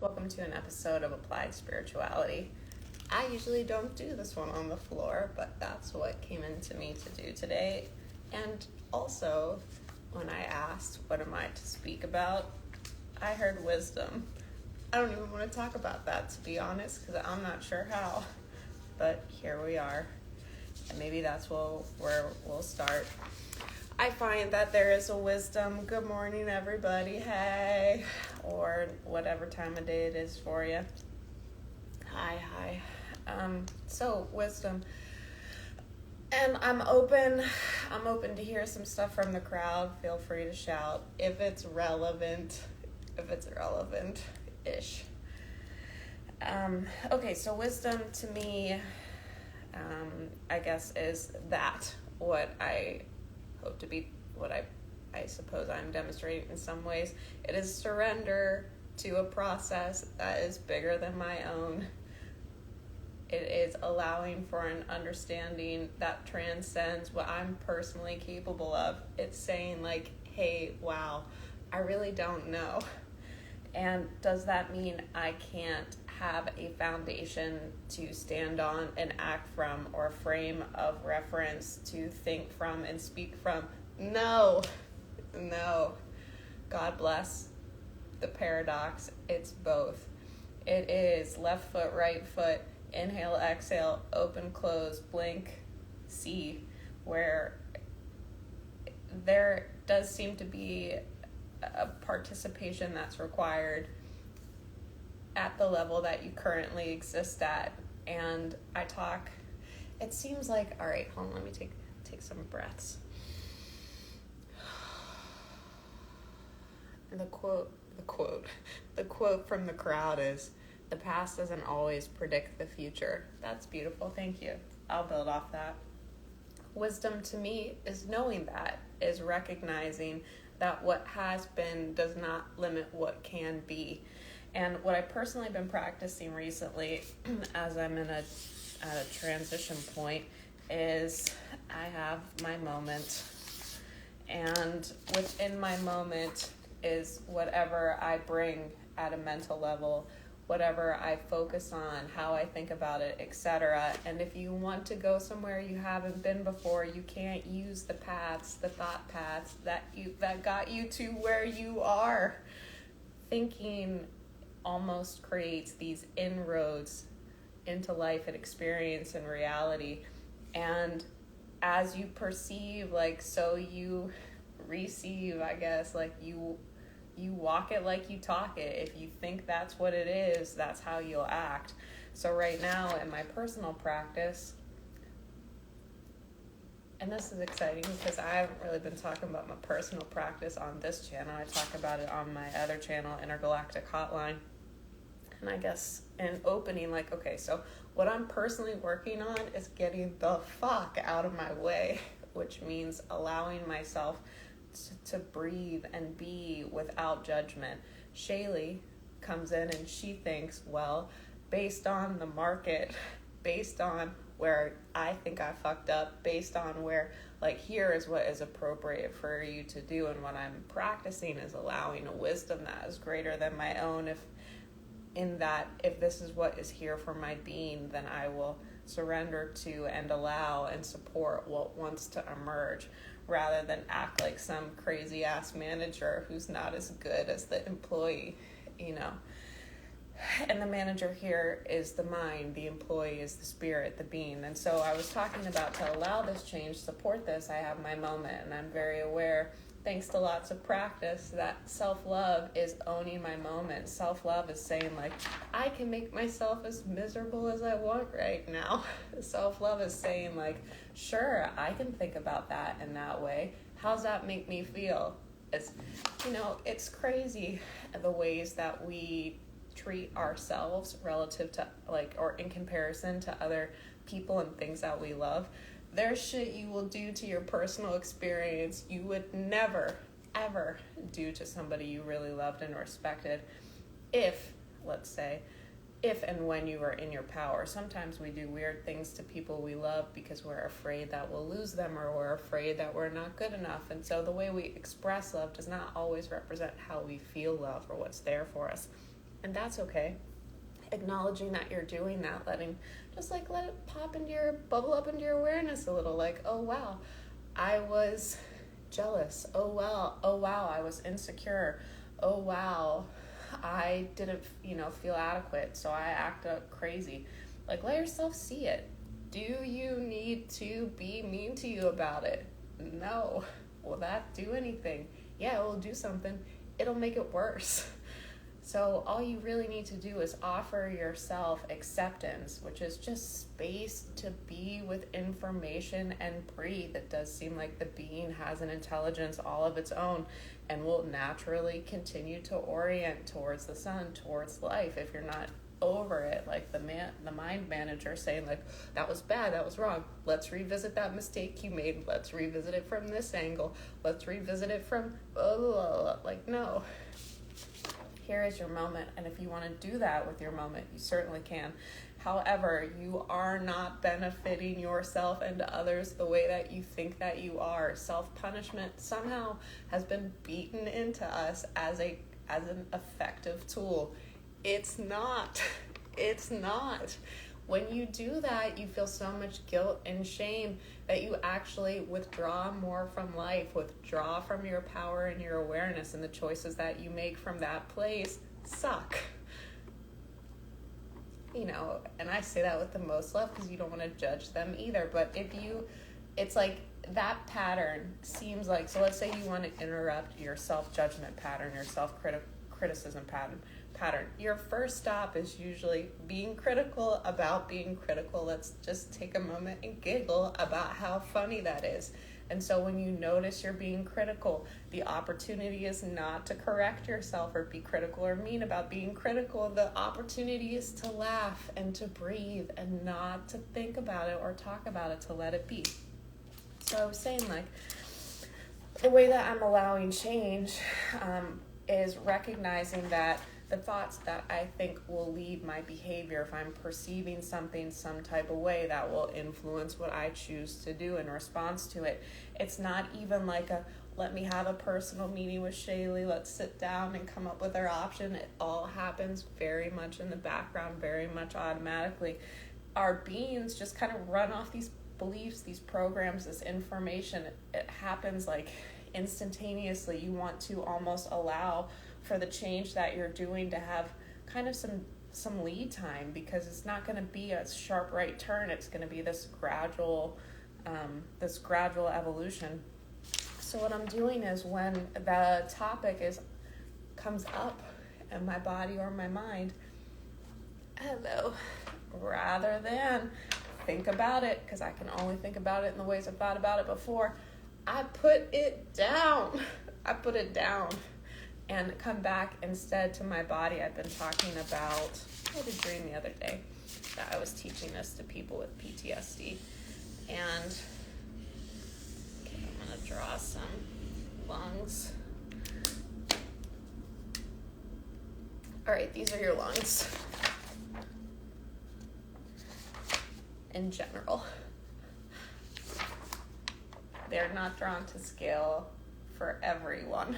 Welcome to an episode of Applied Spirituality. I usually don't do this one on the floor, but that's what came into me to do today. And also, when I asked, what am I to speak about, I heard wisdom. I don't even want to talk about that, to be honest, because I'm not sure how. But here we are. And maybe that's where we'll start. I find that there is a wisdom. Good morning, everybody. Hey. Or whatever time of day it is for you. Hi. So wisdom. And I'm open to hear some stuff from the crowd. Feel free to shout if it's relevant-ish. Okay, so wisdom to me, I guess, is that what I hope to be, what I suppose I'm demonstrating in some ways. It is surrender to a process that is bigger than my own. It is allowing for an understanding that transcends what I'm personally capable of. It's saying like, hey, wow, I really don't know. And does that mean I can't have a foundation to stand on and act from, or a frame of reference to think from and speak from? No. God bless the paradox. It's both. It is left foot, right foot, inhale, exhale, open, close, blink, see, where there does seem to be a participation that's required at the level that you currently exist at. And it seems like, all right, hold on, let me take some breaths. The quote from the crowd is, the past doesn't always predict the future. That's beautiful. Thank you. I'll build off that. Wisdom to me is knowing that, is recognizing that what has been does not limit what can be. And what I personally have been practicing recently as I'm at a transition point is I have my moment. And within my moment is whatever I bring at a mental level, whatever I focus on, how I think about it, etc. And if you want to go somewhere you haven't been before, you can't use the thought paths that got you to where you are. Thinking almost creates these inroads into life and experience and reality. And as you perceive, so you receive, I guess, you walk it like you talk it. If you think that's what it is, that's how you'll act. So right now in my personal practice, and this is exciting because I haven't really been talking about my personal practice on this channel. I talk about it on my other channel, Intergalactic Hotline. And I guess in opening, okay, so what I'm personally working on is getting the fuck out of my way, which means allowing myself to breathe and be without judgment. Shaylee comes in and she thinks, well, based on the market, based on where I think I fucked up, based on where, here is what is appropriate for you to do. And what I'm practicing is allowing a wisdom that is greater than my own. If this is what is here for my being, then I will surrender to and allow and support what wants to emerge, rather than act like some crazy ass manager who's not as good as the employee, And the manager here is the mind, the employee is the spirit, the being. And so I was talking about, to allow this change, support this, I have my moment, and I'm very aware, thanks to lots of practice, that self-love is owning my moment. Self-love is saying, I can make myself as miserable as I want right now. Self-love is saying, sure, I can think about that in that way. How's that make me feel? It's crazy the ways that we treat ourselves relative to, or in comparison to other people and things that we love. There's shit you will do to your personal experience you would never, ever do to somebody you really loved and respected if and when you are in your power. Sometimes we do weird things to people we love because we're afraid that we'll lose them, or we're afraid that we're not good enough. And so the way we express love does not always represent how we feel love or what's there for us. And that's okay. Acknowledging that you're doing that, let it bubble up into your awareness a little, like, oh wow, I was jealous. Oh wow, I was insecure. Oh wow, I didn't, feel adequate, so I act up crazy. Like, let yourself see it. Do you need to be mean to you about it? No. Will that do anything? Yeah, it will do something. It'll make it worse. So all you really need to do is offer yourself acceptance, which is just space to be with information and breathe. It does seem like the being has an intelligence all of its own and will naturally continue to orient towards the sun, towards life, if you're not over it, like the mind manager saying, like, that was bad, that was wrong, let's revisit that mistake you made, let's revisit it from this angle, let's revisit it from blah, blah, blah, blah. Like, no, here is your moment, and if you want to do that with your moment, you certainly can. However, you are not benefiting yourself and others the way that you think that you are. Self-punishment somehow has been beaten into us as an effective tool. It's not. It's not. When you do that, you feel so much guilt and shame that you actually withdraw more from life, withdraw from your power and your awareness, and the choices that you make from that place suck. And I say that with the most love because you don't want to judge them either. But it's like that pattern seems like, so let's say you want to interrupt your self-judgment pattern, your self-criticism pattern. Your first stop is usually being critical about being critical. Let's just take a moment and giggle about how funny that is. And so when you notice you're being critical, the opportunity is not to correct yourself or be critical or mean about being critical. The opportunity is to laugh and to breathe and not to think about it or talk about it, to let it be. So I was saying, like, the way that I'm allowing change is recognizing that the thoughts that I think will lead my behavior, if I'm perceiving something some type of way, that will influence what I choose to do in response to it. It's not even like let me have a personal meeting with Shaylee, let's sit down and come up with our option. It all happens very much in the background, very much automatically. Our beings just kind of run off these beliefs, these programs, this information. It happens like instantaneously. You want to almost allow for the change that you're doing to have kind of some lead time, because it's not going to be a sharp right turn. It's going to be this gradual evolution. So what I'm doing is, when the topic comes up in my body or my mind, rather than think about it, because I can only think about it in the ways I've thought about it before, I put it down. And come back instead to my body. I've been talking about, I had a dream the other day that I was teaching this to people with PTSD. And I'm going to draw some lungs. All right, these are your lungs. In general, they're not drawn to scale for everyone.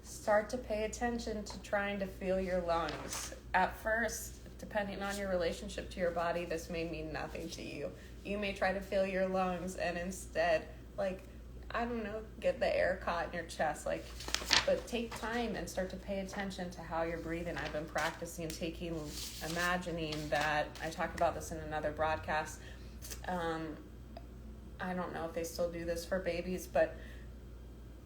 Start to pay attention to trying to feel your lungs. At first, depending on your relationship to your body, this may mean nothing to you. You may try to feel your lungs and instead, get the air caught in your chest. But take time and start to pay attention to how you're breathing. I've been practicing imagining that, I talked about this in another broadcast. I don't know if they still do this for babies, but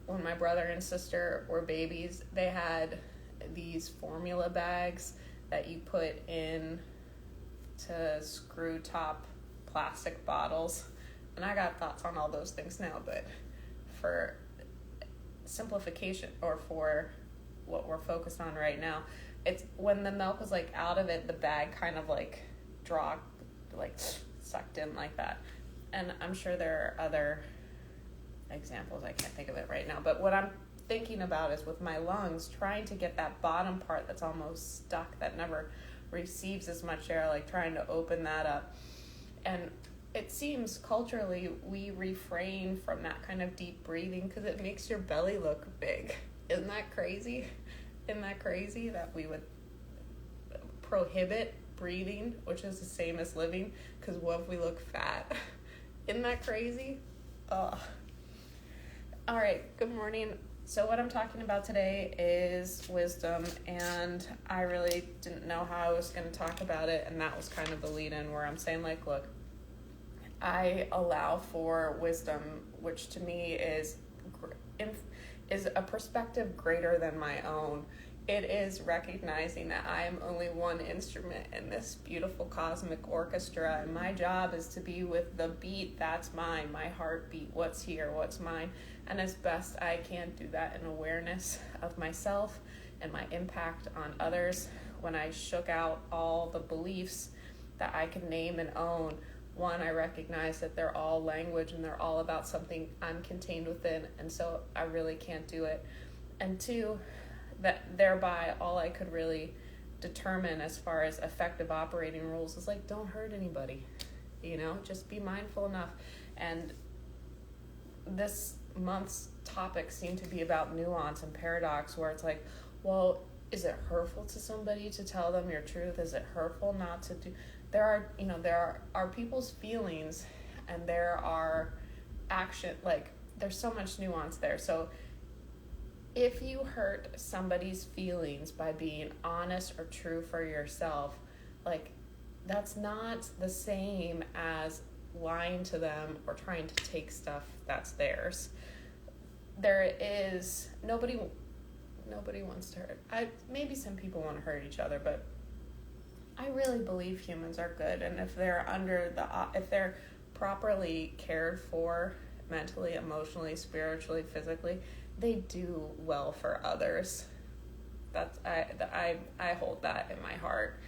when my brother and sister were babies, they had these formula bags that you put in to screw top plastic bottles. And I got thoughts on all those things now, but for simplification, or for what we're focused on right now, it's when the milk was out of it, the bag kind of sucked in like that. And I'm sure there are other examples, I can't think of it right now, but what I'm thinking about is with my lungs, trying to get that bottom part that's almost stuck, that never receives as much air, trying to open that up. And it seems culturally we refrain from that kind of deep breathing because it makes your belly look big. Isn't that crazy? Isn't that crazy that we would prohibit breathing, which is the same as living? Because what if we look fat? Isn't that crazy? Oh. All right, good morning. So what I'm talking about today is wisdom, and I really didn't know how I was going to talk about it, and that was kind of the lead-in where I'm saying, like, look, I allow for wisdom, which to me is a perspective greater than my own. It is recognizing that I am only one instrument in this beautiful cosmic orchestra, and my job is to be with the beat that's mine, my heartbeat, what's here, what's mine, and as best I can do that in awareness of myself and my impact on others. When I shook out all the beliefs that I can name and own, one, I recognize that they're all language and they're all about something I'm contained within, and so I really can't do it. And two, that thereby all I could really determine as far as effective operating rules is like, don't hurt anybody, just be mindful enough. And this month's topic seemed to be about nuance and paradox, where it's like, well, is it hurtful to somebody to tell them your truth? Is it hurtful not to do? There are people's feelings, and there are action, like there's so much nuance there. So if you hurt somebody's feelings by being honest or true for yourself, like that's not the same as lying to them or trying to take stuff that's theirs. Nobody wants to hurt. Maybe some people want to hurt each other, but I really believe humans are good, and if they're if they're properly cared for mentally, emotionally, spiritually, physically, they do well for others. I hold that in my heart.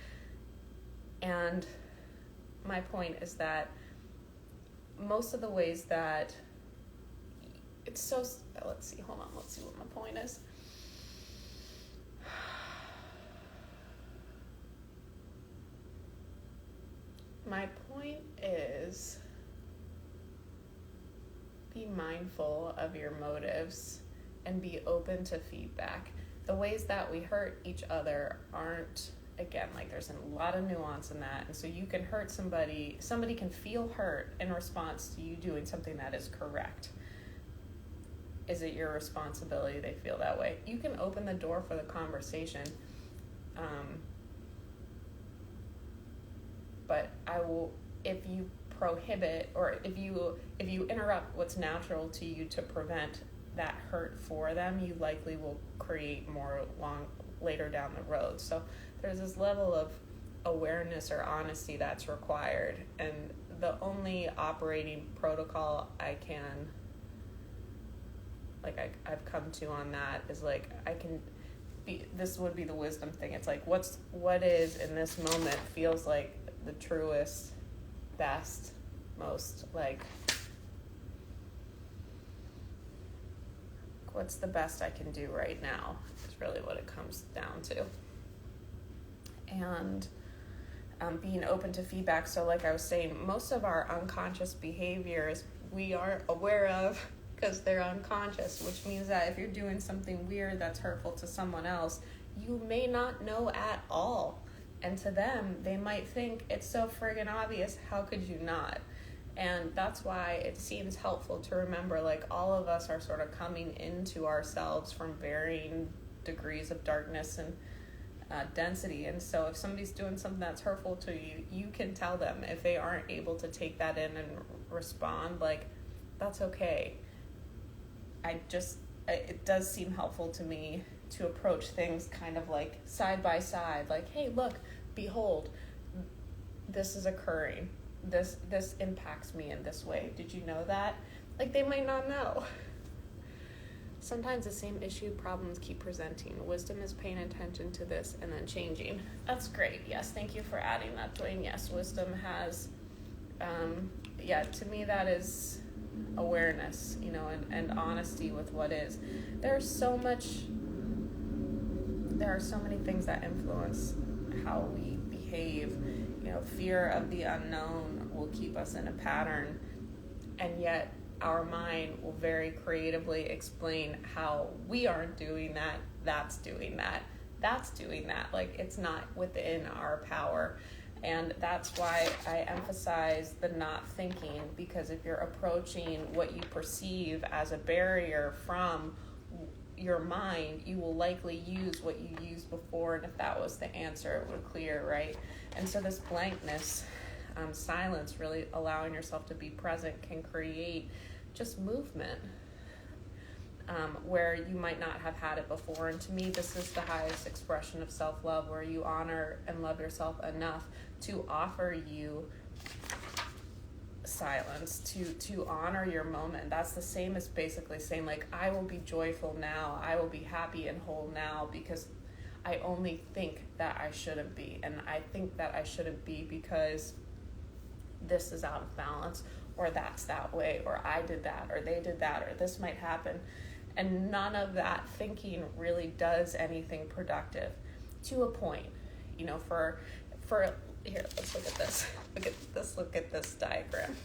And my point is that most of the ways that it's so, let's see what my point is. My point is, be mindful of your motives and be open to feedback. The ways that we hurt each other aren't, again, like there's a lot of nuance in that. And so you can hurt somebody can feel hurt in response to you doing something that is correct. Is it your responsibility they feel that way? You can open the door for the conversation. But if you prohibit or if you interrupt what's natural to you to prevent that hurt for them, you likely will create more later down the road. So there's this level of awareness or honesty that's required, and the only operating protocol I've come to on that is like, this would be the wisdom thing. It's like, what is in this moment feels like the truest, best, most, like, what's the best I can do right now is really what it comes down to. And being open to feedback. So like I was saying, most of our unconscious behaviors we aren't aware of because they're unconscious, which means that if you're doing something weird that's hurtful to someone else, you may not know at all. And to them, they might think it's so friggin' obvious, how could you not? And that's why it seems helpful to remember, like, all of us are sort of coming into ourselves from varying degrees of darkness and density. And so if somebody's doing something that's hurtful to you, you can tell them. If they aren't able to take that in and respond, like, that's okay. It does seem helpful to me to approach things kind of like side by side, like, hey, look, behold, this is occurring. This impacts me in this way. Did you know that? Like, they might not know. Sometimes the same issue problems keep presenting. Wisdom is paying attention to this and then changing. That's great. Yes, thank you for adding that, Dwayne. Yes, wisdom has, to me that is awareness, and honesty with what is. There are so many things that influence how we behave. Fear of the unknown will keep us in a pattern, and yet our mind will very creatively explain how we aren't doing that, that's doing that, that's doing that. Like, it's not within our power. And that's why I emphasize the not thinking, because if you're approaching what you perceive as a barrier from your mind, you will likely use what you used before, and if that was the answer, it would clear, right? And so this blankness, silence, really allowing yourself to be present, can create just movement where you might not have had it before. And to me, this is the highest expression of self-love, where you honor and love yourself enough to offer you silence, to honor your moment. That's the same as basically saying, like, I will be joyful now, I will be happy and whole now, because I only think that I shouldn't be. And I think that I shouldn't be because this is out of balance, or that's that way, or I did that, or they did that, or this might happen. And none of that thinking really does anything productive, to a point. You know, for here, let's look at this. Look at this diagram.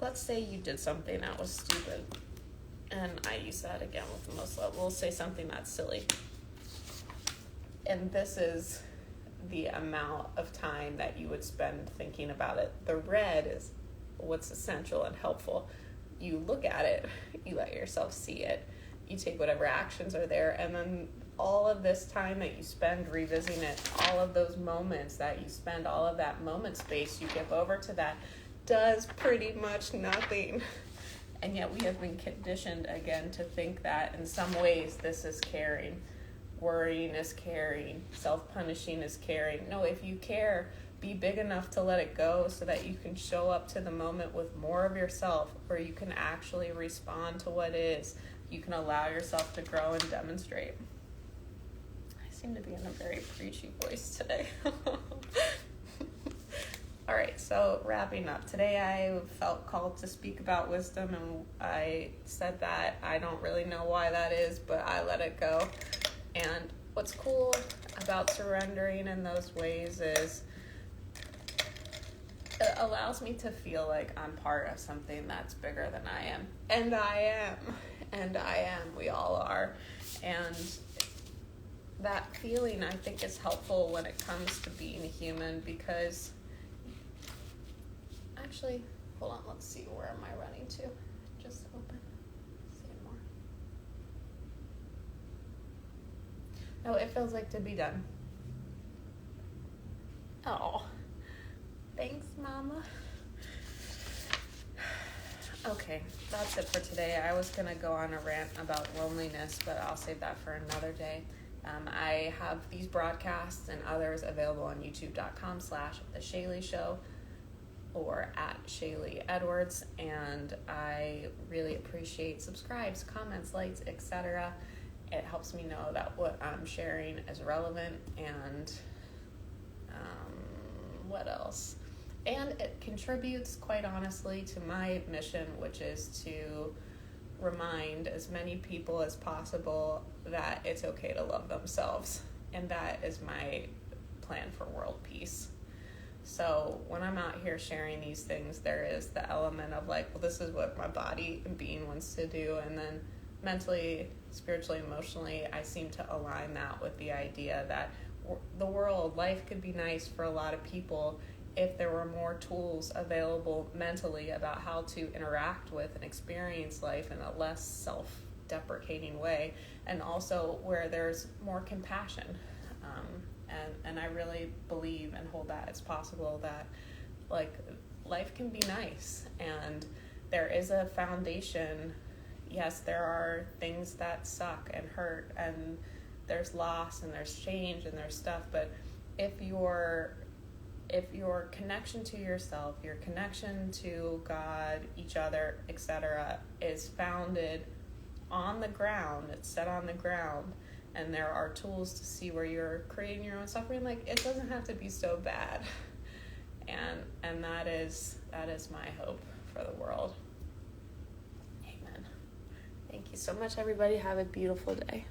Let's say you did something that was stupid. And I use that again with the most love. We'll say something that's silly. And this is the amount of time that you would spend thinking about it. The red is what's essential and helpful. You look at it, you let yourself see it, you take whatever actions are there, and then all of this time that you spend revisiting it, all of those moments that you spend, all of that moment space you give over to that, does pretty much nothing. And yet we have been conditioned again to think that in some ways this is caring. Worrying is caring. Self-punishing is caring. No, if you care, be big enough to let it go so that you can show up to the moment with more of yourself, where you can actually respond to what is. You can allow yourself to grow and demonstrate. I seem to be in a very preachy voice today. All right, so wrapping up. Today I felt called to speak about wisdom, and I said that I don't really know why that is, but I let it go. And what's cool about surrendering in those ways is it allows me to feel like I'm part of something that's bigger than I am. And I am. And I am. We all are. And that feeling, I think, is helpful when it comes to being a human, because actually, hold on, let's see, where am I running to? Just open. See more. No, it feels like to be done. Oh, thanks, Mama. Okay, that's it for today. I was going to go on a rant about loneliness, but I'll save that for another day. I have these broadcasts and others available on youtube.com/The Shaylee Show or at Shaylee Edwards, and I really appreciate subscribes, comments, likes, etc. It helps me know that what I'm sharing is relevant, and what else? And it contributes, quite honestly, to my mission, which is to remind as many people as possible that it's okay to love themselves. And that is my plan for world peace. So when I'm out here sharing these things, there is the element of like, well, this is what my body and being wants to do. And then mentally, spiritually, emotionally, I seem to align that with the idea that the world, life could be nice for a lot of people if there were more tools available mentally about how to interact with and experience life in a less self-deprecating way, and also where there's more compassion. And I really believe and hold that it's possible that like life can be nice, and there is a foundation. Yes, there are things that suck and hurt, and there's loss and there's change and there's stuff, but if your connection to yourself, your connection to God, each other, etc., is founded on the ground, it's set on the ground, and there are tools to see where you're creating your own suffering, like, it doesn't have to be so bad. And that is my hope for the world. Amen. Thank you so much, everybody. Have a beautiful day.